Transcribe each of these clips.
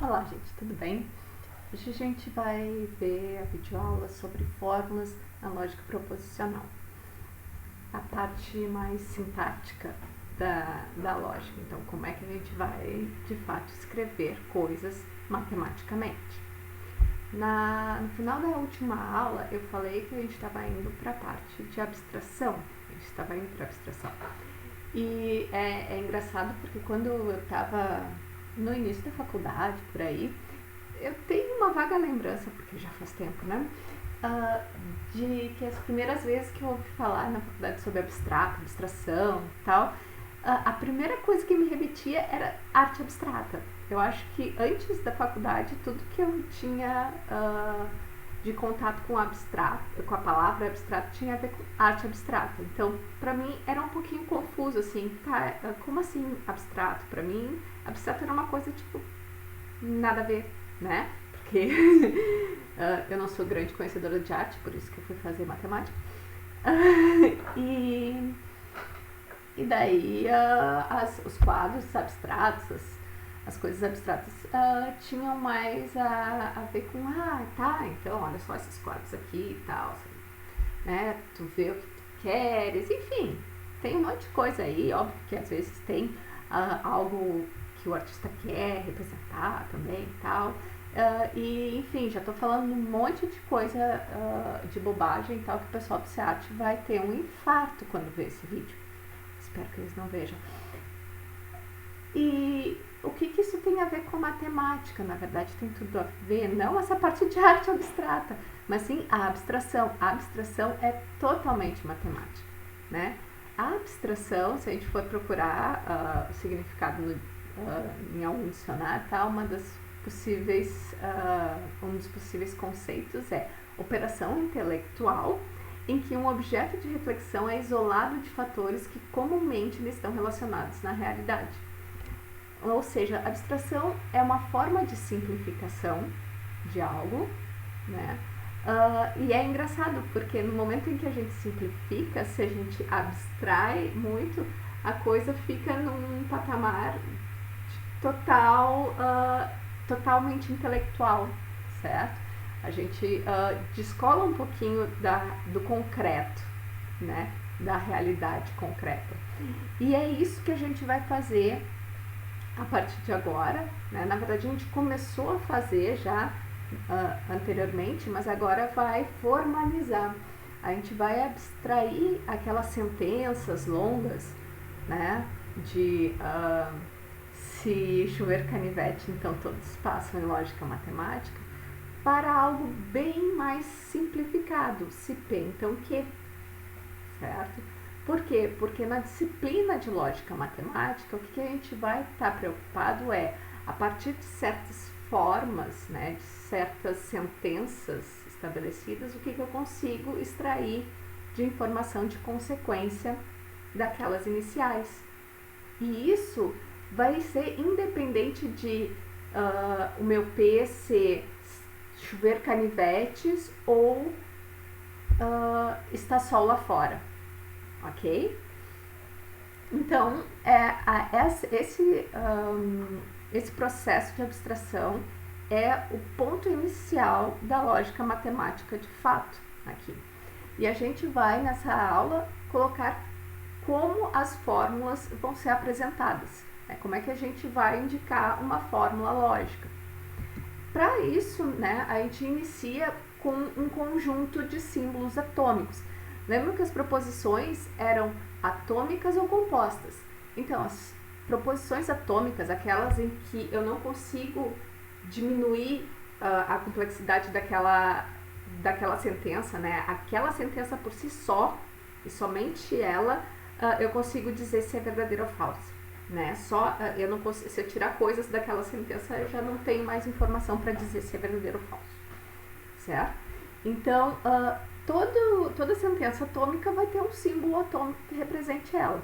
Olá, gente, tudo bem? Hoje a gente vai ver a videoaula sobre fórmulas na lógica proposicional, a parte mais sintática da lógica. Então, como é que a gente vai, de fato, escrever coisas matematicamente. No final da última aula, eu falei que a gente estava indo para a parte de abstração. A gente estava indo para abstração. E é engraçado porque quando eu estava no início da faculdade, por aí, eu tenho uma vaga lembrança, porque já faz tempo, né? De que as primeiras vezes que eu ouvi falar na faculdade sobre abstrato, abstração e tal, a primeira coisa que me remetia era arte abstrata. Eu acho que antes da faculdade, tudo que eu tinha de contato com abstrato, com a palavra abstrato, tinha a ver com arte abstrata. Então, pra mim, era um pouquinho confuso, assim, tá, como assim abstrato? Pra mim, abstrato era uma coisa, tipo, nada a ver, né? Porque eu não sou grande conhecedora de arte, por isso que eu fui fazer matemática. E daí os quadros abstratos, as coisas abstratas tinham mais a ver com, tá, então olha só esses quadros aqui e tal, né? Tu vê o que tu queres, enfim, tem um monte de coisa aí, óbvio que às vezes tem algo que o artista quer representar também e tal. E enfim, já tô falando um monte de coisa de bobagem e tal, que o pessoal do SEAT vai ter um infarto quando vê esse vídeo. Espero que eles não vejam. E o que isso tem a ver com matemática? Na verdade, tem tudo a ver, não essa parte de arte abstrata, mas sim a abstração. A abstração é totalmente matemática, né? A abstração, se a gente for procurar o significado em algum dicionário, tá? Um dos possíveis conceitos é operação intelectual em que um objeto de reflexão é isolado de fatores que comumente lhe estão relacionados na realidade. Ou seja, a abstração é uma forma de simplificação de algo, né? E é engraçado porque no momento em que a gente simplifica, se a gente abstrai muito, a coisa fica num patamar totalmente intelectual, certo? A gente descola um pouquinho do concreto, né? Da realidade concreta. E é isso que a gente vai fazer a partir de agora, né? Na verdade, a gente começou a fazer já anteriormente, mas agora vai formalizar. A gente vai abstrair aquelas sentenças longas, né? De se chover canivete, então todos passam em lógica matemática, para algo bem mais simplificado, se P, então Q, certo? Por quê? Porque na disciplina de lógica matemática, o que a gente vai estar preocupado é, a partir de certas formas, né, de certas sentenças estabelecidas, o que eu consigo extrair de informação de consequência daquelas iniciais. E isso vai ser independente de o meu P ser chover canivetes ou está sol lá fora. Ok? Então, esse processo de abstração é o ponto inicial da lógica matemática de fato aqui. E a gente vai, nessa aula, colocar como as fórmulas vão ser apresentadas. Né? Como é que a gente vai indicar uma fórmula lógica. Para isso, né, a gente inicia com um conjunto de símbolos atômicos. Lembram que as proposições eram atômicas ou compostas? Então, as proposições atômicas, aquelas em que eu não consigo diminuir a complexidade daquela sentença, né? Aquela sentença por si só, e somente ela, eu consigo dizer se é verdadeira ou falsa. Né? Eu não consigo, se eu tirar coisas daquela sentença, eu já não tenho mais informação para dizer se é verdadeiro ou falso. Certo? Então, toda sentença atômica vai ter um símbolo atômico que represente ela.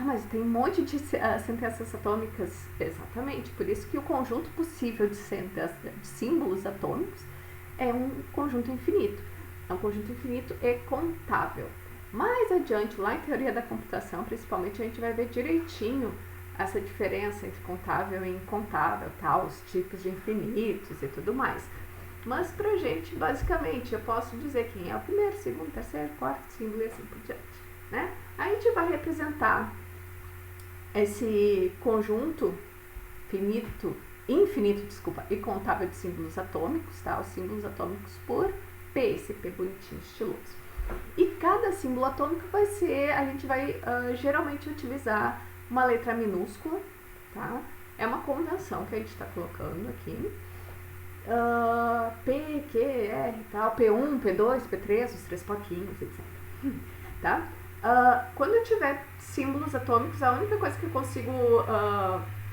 Mas tem um monte de sentenças atômicas. Exatamente, por isso que o conjunto possível de símbolos atômicos é um conjunto infinito. É um conjunto infinito e contável. Mais adiante, lá em teoria da computação, principalmente, a gente vai ver direitinho essa diferença entre contável e incontável, tá? Os tipos de infinitos e tudo mais. Mas pra gente, basicamente, eu posso dizer quem é o primeiro, segundo, terceiro, quarto símbolo e assim por diante, né? A gente vai representar esse conjunto infinito e contável de símbolos atômicos, tá? Os símbolos atômicos por P, esse P bonitinho, estiloso. E cada símbolo atômico a gente vai geralmente utilizar uma letra minúscula, tá? É uma convenção que a gente está colocando aqui. P, Q, R, tal, P1, P2, P3, os 3 bloquinhos, etc. Tá? Quando eu tiver símbolos atômicos, a única coisa que eu consigo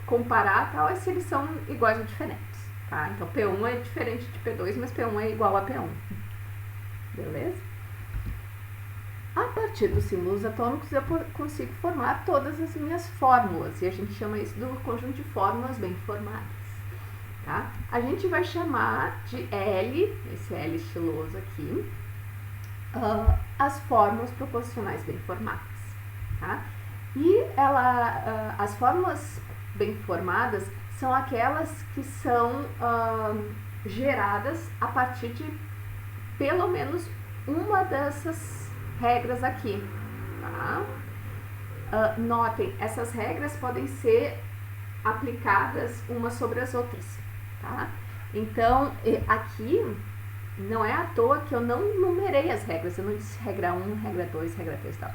comparar tal, é se eles são iguais ou diferentes. Tá? Então P1 é diferente de P2, mas P1 é igual a P1. Beleza? A partir dos símbolos atômicos eu consigo formar todas as minhas fórmulas, e a gente chama isso do conjunto de fórmulas bem formadas. Tá? A gente vai chamar de L, esse L estiloso aqui, as fórmulas proposicionais bem formadas. Tá? E as fórmulas bem formadas são aquelas que são geradas a partir de pelo menos uma dessas regras aqui. Tá? Notem, essas regras podem ser aplicadas umas sobre as outras. Tá? Então, aqui não é à toa que eu não numerei as regras, eu não disse regra 1, regra 2, regra 3 e tal.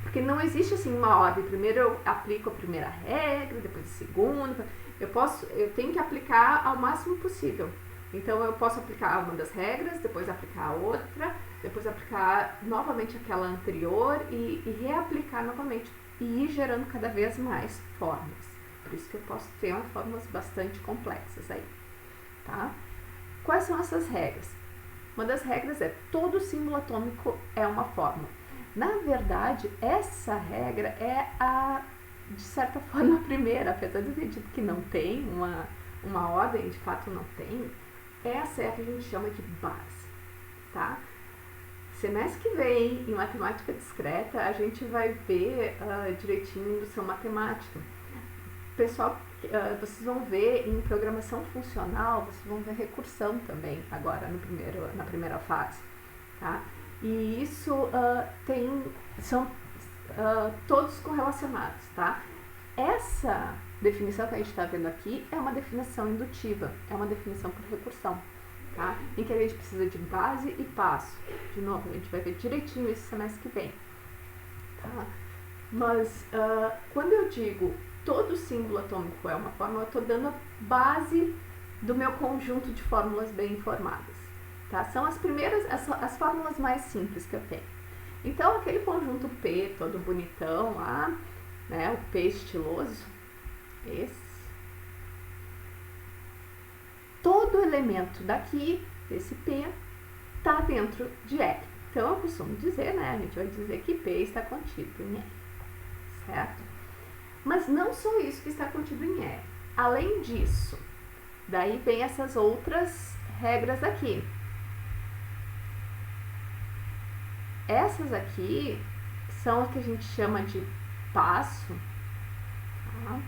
Porque não existe assim uma ordem. Primeiro eu aplico a primeira regra, depois a segunda. Eu tenho que aplicar ao máximo possível. Então eu posso aplicar uma das regras, depois aplicar a outra, depois aplicar novamente aquela anterior e reaplicar novamente. E ir gerando cada vez mais fórmulas. Por isso que eu posso ter fórmulas bastante complexas aí. Tá? Quais são essas regras? Uma das regras é todo símbolo atômico é uma fórmula. Na verdade, essa regra é de certa forma, a primeira, apesar de eu ter dito que não tem uma ordem, de fato não tem, essa é a que a gente chama de base. Tá? Semestre que vem, em matemática discreta, a gente vai ver direitinho indução matemática. Pessoal, vocês vão ver em programação funcional, vocês vão ver recursão também agora na primeira fase, tá? E isso são todos correlacionados, tá? Essa definição que a gente está vendo aqui é uma definição indutiva, é uma definição por recursão, tá? Em que a gente precisa de base e passo. De novo, a gente vai ver direitinho isso semestre que vem, tá? Mas quando eu digo todo símbolo atômico é uma fórmula, eu estou dando a base do meu conjunto de fórmulas bem formadas. Tá? São as primeiras, as fórmulas mais simples que eu tenho. Então, aquele conjunto P, todo bonitão lá, né, o P estiloso, todo elemento daqui, desse P, está dentro de L. Então, eu costumo dizer, né, a gente vai dizer que P está contido em L, certo? Mas não só isso que está contido em L. Além disso, daí vem essas outras regras aqui. Essas aqui são as que a gente chama de passo, tá?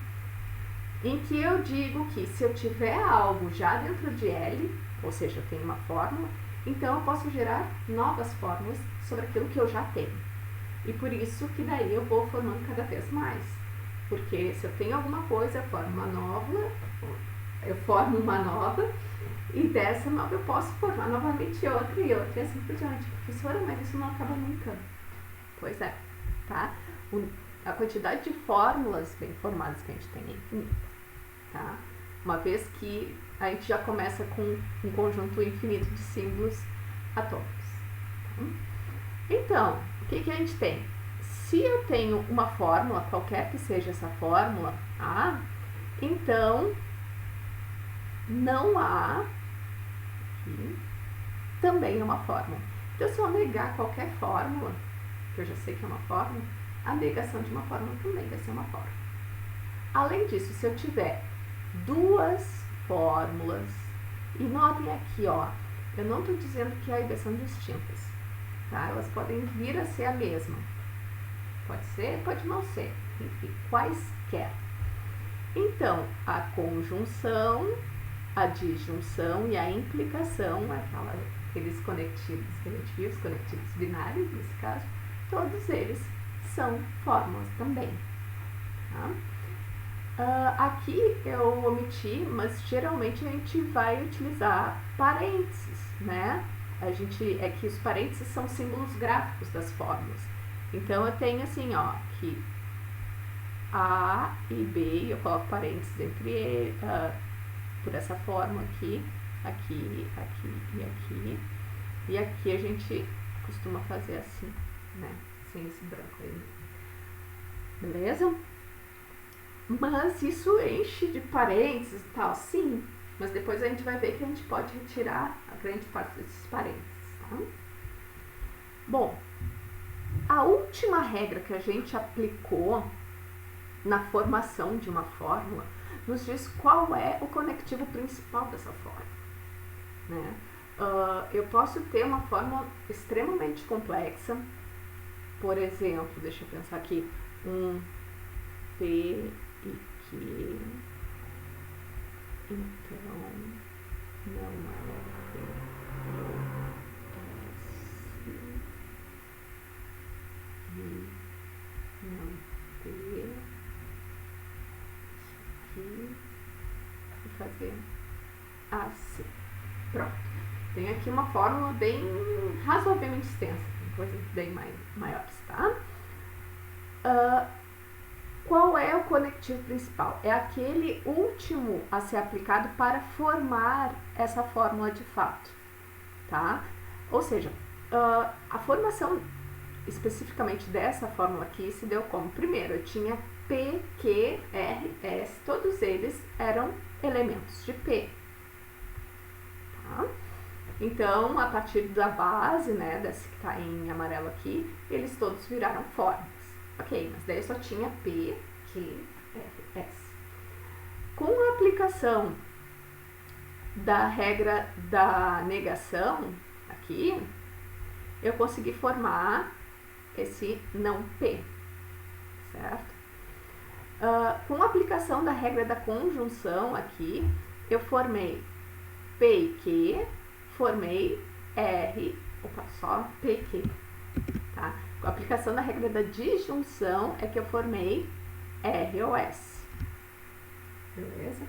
Em que eu digo que se eu tiver algo já dentro de L, ou seja, eu tenho uma fórmula, então eu posso gerar novas fórmulas sobre aquilo que eu já tenho. E por isso que daí eu vou formando cada vez mais. Porque se eu tenho alguma coisa, eu formo uma nova, e dessa nova eu posso formar novamente outra e outra, e assim por diante. Professora, mas isso não acaba nunca. Pois é, tá? A quantidade de fórmulas bem formadas que a gente tem é infinita, tá? Uma vez que a gente já começa com um conjunto infinito de símbolos atômicos. Tá? Então, o que a gente tem? Se eu tenho uma fórmula, qualquer que seja essa fórmula, A, então não há aqui também é uma fórmula. Então, se eu negar qualquer fórmula, que eu já sei que é uma fórmula, a negação de uma fórmula também vai ser uma fórmula. Além disso, se eu tiver duas fórmulas, e notem aqui, ó, eu não estou dizendo que A e B são distintas, tá? Elas podem vir a ser a mesma. Pode ser, pode não ser, enfim, quaisquer. Então, a conjunção, a disjunção e a implicação, aqueles conectivos binários, nesse caso, todos eles são fórmulas também. Tá? Aqui eu omiti, mas geralmente a gente vai utilizar parênteses, né? É que os parênteses são símbolos gráficos das fórmulas. Então eu tenho assim, ó, que A e B, eu coloco parênteses entre por essa forma aqui, aqui, aqui e aqui. E aqui a gente costuma fazer assim, né? Sem esse branco aí. Beleza? Mas isso enche de parênteses e tal, sim. Mas depois a gente vai ver que a gente pode retirar a grande parte desses parênteses, tá? Bom, a última regra que a gente aplicou na formação de uma fórmula nos diz qual é o conectivo principal dessa fórmula, né? Eu posso ter uma fórmula extremamente complexa, por exemplo, deixa eu pensar aqui, um P e Q, então não é P ou S e não P aqui e fazer assim. Pronto. Tem aqui uma fórmula bem razoavelmente extensa, tem coisas bem maiores, tá? Qual é o conectivo principal? É aquele último a ser aplicado para formar essa fórmula de fato, tá? Ou seja, a formação especificamente dessa fórmula aqui se deu como? Primeiro, eu tinha P, Q, R, S, todos eles eram elementos de P, tá? Então, a partir da base, né, desse que está em amarelo aqui, eles todos viraram fórmulas. Ok, mas daí eu só tinha P, Q, R, S. Com a aplicação da regra da negação, aqui, eu consegui formar esse não P, certo? Com a aplicação da regra da conjunção aqui, eu formei P e Q, formei R, só P e Q, tá? Com a aplicação da regra da disjunção é que eu formei R ou S. Beleza?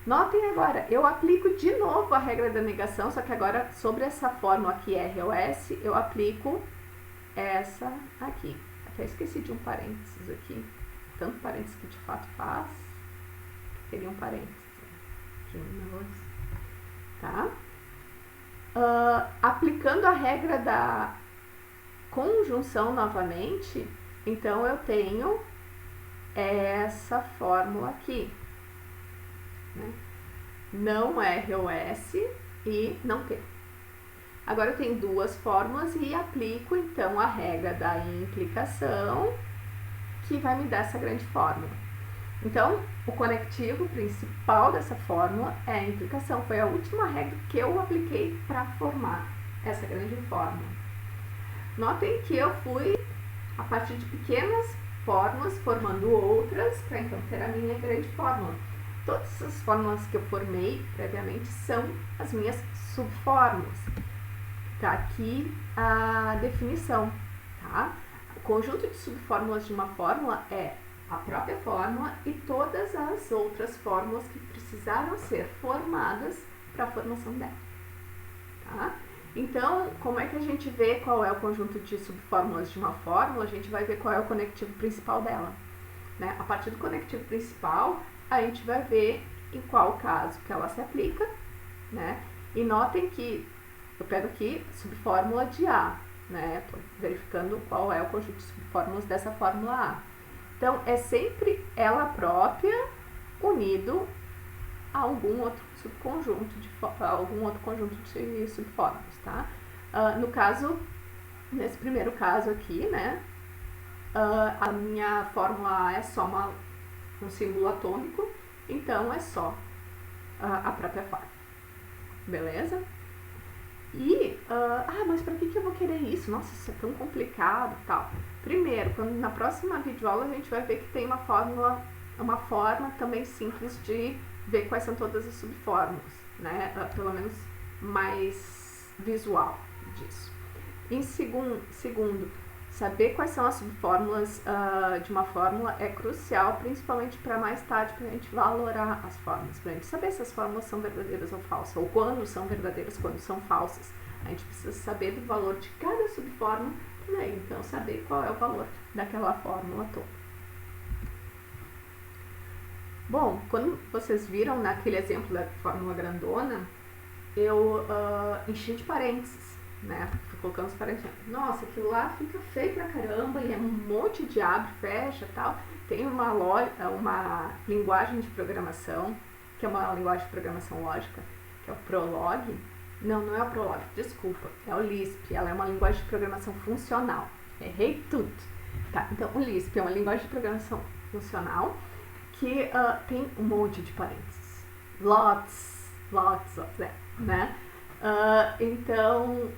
Notem agora, eu aplico de novo a regra da negação, só que agora sobre essa fórmula aqui, R ou S, eu aplico essa aqui. Até esqueci de um parênteses aqui. Tanto parênteses que de fato faz. Teria um parênteses. Aqui, tá? Aplicando a regra da conjunção novamente, então eu tenho essa fórmula aqui, né? Não R ou S e não P. Agora eu tenho duas fórmulas e aplico então a regra da implicação, que vai me dar essa grande fórmula. Então, o conectivo principal dessa fórmula é a implicação. Foi a última regra que eu apliquei para formar essa grande fórmula. Notem que eu fui, a partir de pequenas fórmulas, formando outras, para então ter a minha grande fórmula. Todas as fórmulas que eu formei previamente são as minhas subfórmulas. Tá aqui a definição, tá? O conjunto de subfórmulas de uma fórmula é a própria fórmula e todas as outras fórmulas que precisaram ser formadas para a formação dela, tá? Então, como é que a gente vê qual é o conjunto de subfórmulas de uma fórmula? A gente vai ver qual é o conectivo principal dela, né? A partir do conectivo principal, a gente vai ver em qual caso que ela se aplica, né? E notem que eu pego aqui subfórmula de A, né? Estou verificando qual é o conjunto de subfórmulas dessa fórmula A. Então, é sempre ela própria unido a algum outro subconjunto, algum outro conjunto de subfórmulas, tá? No caso, nesse primeiro caso aqui, né? A minha fórmula A é só um símbolo atômico, então é só a própria fórmula. Beleza? E, mas para que eu vou querer isso? Nossa, isso é tão complicado e tal. Primeiro, na próxima videoaula a gente vai ver que tem uma fórmula uma forma também simples de ver quais são todas as subfórmulas, né? Pelo menos mais visual disso. Em segundo, saber quais são as subfórmulas de uma fórmula é crucial, principalmente para mais tarde, para a gente valorar as fórmulas, para a gente saber se as fórmulas são verdadeiras ou falsas, ou quando são verdadeiras, quando são falsas. A gente precisa saber do valor de cada subfórmula, para então saber qual é o valor daquela fórmula toda. Bom, quando vocês viram naquele exemplo da fórmula grandona, eu enchi de parênteses, né? Fui colocando os parênteses. Nossa, aquilo lá fica feio pra caramba e é um monte de abre, fecha e tal. Tem uma linguagem de programação, que é uma linguagem de programação lógica, que é o Prolog. Não é o Prolog, desculpa, é o Lisp. Ela é uma linguagem de programação funcional. Errei tudo. Tá, então o Lisp é uma linguagem de programação funcional que tem um monte de parênteses. Lots, né? Então,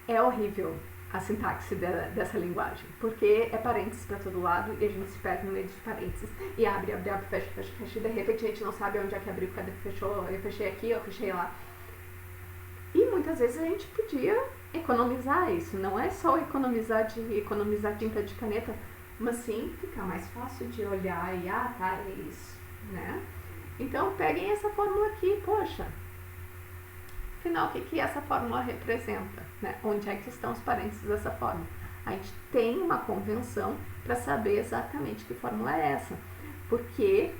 é horrível a sintaxe dessa linguagem, porque é parênteses para todo lado e a gente se perde no meio de parênteses e abre, fecha, e de repente a gente não sabe onde é que abriu, cadê que fechou, eu fechei aqui, eu fechei lá. E muitas vezes a gente podia economizar isso, não é só economizar tinta de caneta, mas sim ficar mais fácil de olhar e, tá, é isso, né? Então, peguem essa fórmula aqui, poxa, afinal, o que essa fórmula representa, né? Onde é que estão os parênteses dessa fórmula? A gente tem uma convenção para saber exatamente que fórmula é essa, porque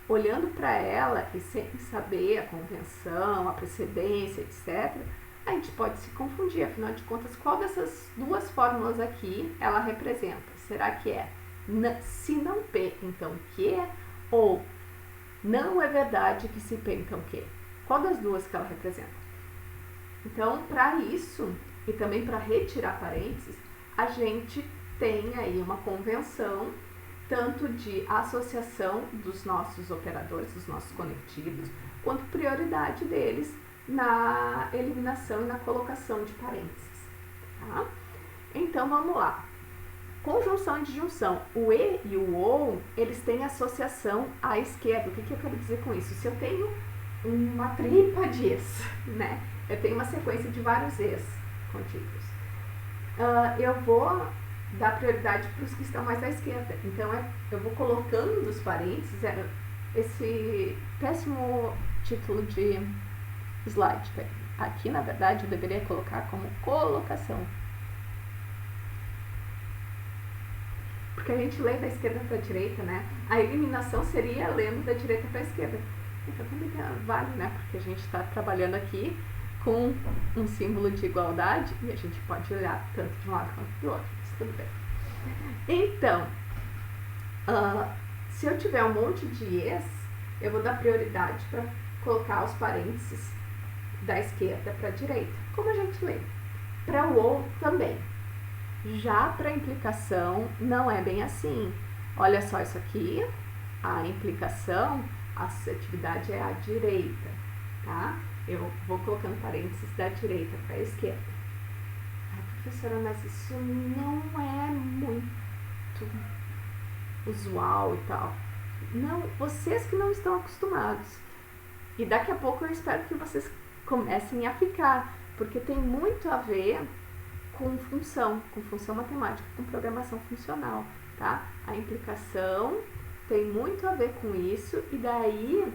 olhando para ela e sem saber a convenção, a precedência, etc., a gente pode se confundir, afinal de contas, qual dessas duas fórmulas aqui ela representa? Será que é se não P, então Q? Ou não é verdade que se P, então Q? Qual das duas que ela representa? Então, para isso, e também para retirar parênteses, a gente tem aí uma convenção, tanto de associação dos nossos operadores, dos nossos conectivos, quanto prioridade deles na eliminação e na colocação de parênteses. Tá? Então, vamos lá. Conjunção e disjunção. O E e o OU, eles têm associação à esquerda. O que eu quero dizer com isso? Se eu tenho uma tripa de Es, né? Eu tenho uma sequência de vários Es contíguos. Eu vou dar prioridade para os que estão mais à esquerda. Então, eu vou colocando os parênteses, esse péssimo título de slide. Aqui, na verdade, eu deveria colocar como colocação. Porque a gente lê da esquerda para a direita, né? A eliminação seria lendo da direita para a esquerda. Então também vale, né? Porque a gente está trabalhando aqui com um símbolo de igualdade e a gente pode olhar tanto de um lado quanto do outro. Mas tudo bem. Então, se eu tiver um monte de Es, eu vou dar prioridade para colocar os parênteses da esquerda para a direita, como a gente lê. Para o OU também. Já para a implicação, não é bem assim. Olha só isso aqui, a implicação, a suscetividade é à direita, tá? Eu vou colocando parênteses da direita para a esquerda. Ai, professora, mas isso não é muito usual e tal. Não, vocês que não estão acostumados. E daqui a pouco eu espero que vocês comecem a ficar, porque tem muito a ver com função matemática, com programação funcional, tá? A implicação tem muito a ver com isso, e daí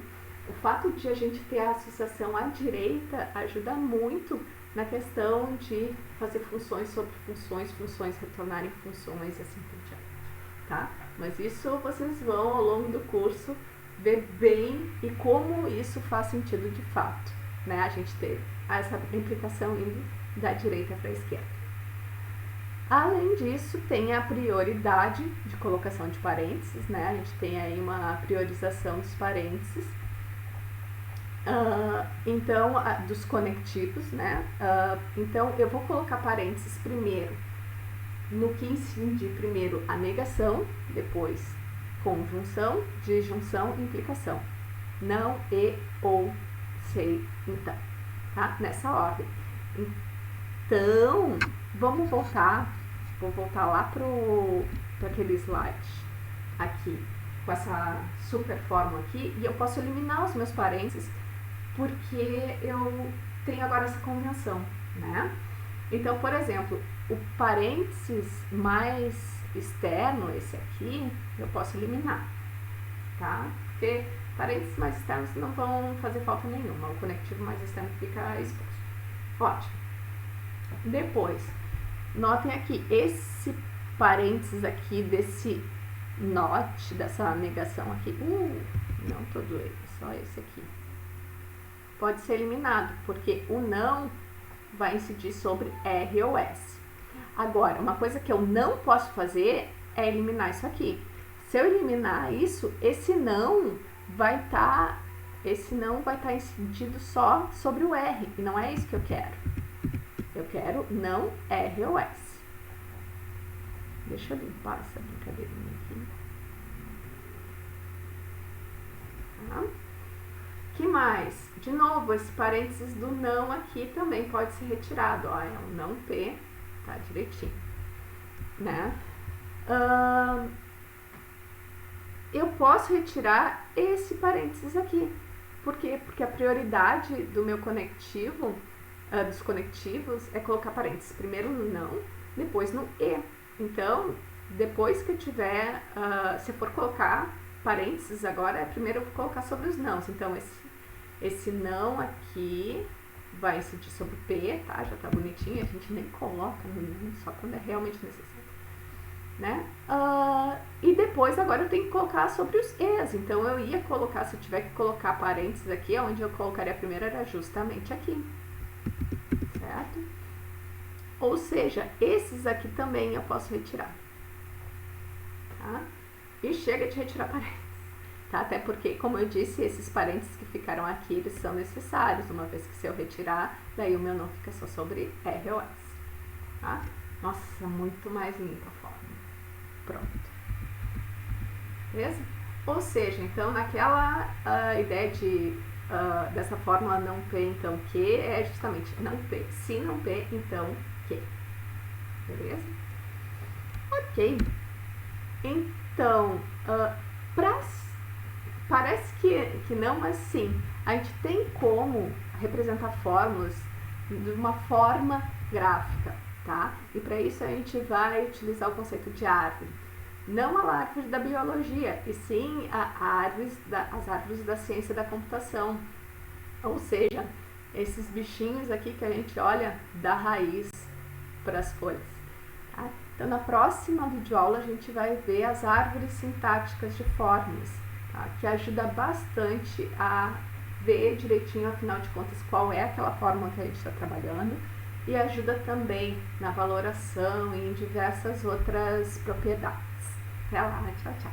o fato de a gente ter a associação à direita ajuda muito na questão de fazer funções sobre funções, funções retornarem funções e assim por diante, tá? Mas isso vocês vão ao longo do curso ver bem e como isso faz sentido de fato, né? A gente ter essa implicação indo da direita para a esquerda. Além disso, tem a prioridade de colocação de parênteses, né? A gente tem aí uma priorização dos parênteses. Então, dos conectivos, né? Então, eu vou colocar parênteses primeiro no que incide primeiro a negação, depois conjunção, disjunção e implicação. Não, e, ou, sei, então, tá? Nessa ordem. Então, vamos voltar, vou voltar lá para aquele slide aqui. com essa super fórmula aqui, e eu posso eliminar os meus parênteses, porque eu tenho agora essa convenção, né? Então, por exemplo, o parênteses mais externo, esse aqui, eu posso eliminar, tá? Porque parênteses mais externos não vão fazer falta nenhuma, o conectivo mais externo fica exposto. Ótimo. Depois, notem aqui, esse parênteses aqui desse not, dessa negação aqui, não todo ele, só esse aqui, pode ser eliminado, porque o não vai incidir sobre R ou S. Agora, uma coisa que eu não posso fazer é eliminar isso aqui. Se eu eliminar isso, esse não vai estar incidido só sobre o R, e não é isso que eu quero. Eu quero não R ou S. Deixa eu limpar essa brincadeirinha aqui. Tá? Que mais? De novo, esse parênteses do não aqui também pode ser retirado. Ó, é um não P, tá direitinho. Né? Eu posso retirar esse parênteses aqui. Por quê? Porque a prioridade do meu conectivo, dos conectivos, é colocar parênteses primeiro no não, depois no e. Então, depois que eu tiver, se eu for colocar parênteses agora, primeiro eu vou colocar sobre os nãos. Então, esse não aqui vai incidir sobre o P, tá? Já tá bonitinho, a gente nem coloca no não, só quando é realmente necessário, né? E depois agora eu tenho que colocar sobre os es. Então, eu ia colocar, se eu tiver que colocar parênteses aqui, onde eu colocaria primeiro era justamente aqui, certo? Ou seja, esses aqui também eu posso retirar, tá? E chega de retirar parênteses, tá? Até porque, como eu disse, esses parênteses que ficaram aqui, eles são necessários, uma vez que se eu retirar, daí o meu não fica só sobre R ou S, tá? Nossa, muito mais limpa a forma. Pronto. Beleza? Ou seja, então, naquela ideia de dessa fórmula não P, então que, é justamente não P. Se não P, então que. Beleza? Ok. Então, parece que não, mas sim. A gente tem como representar fórmulas de uma forma gráfica, tá? E para isso a gente vai utilizar o conceito de árvore. Não a árvore da biologia, e sim as árvores da ciência da computação. Ou seja, esses bichinhos aqui que a gente olha da raiz para as folhas. Tá? Então, na próxima videoaula, a gente vai ver as árvores sintáticas de fórmulas, tá? Que ajuda bastante a ver direitinho, afinal de contas, qual é aquela fórmula que a gente está trabalhando, e ajuda também na valoração e em diversas outras propriedades. Até lá, tchau, tchau.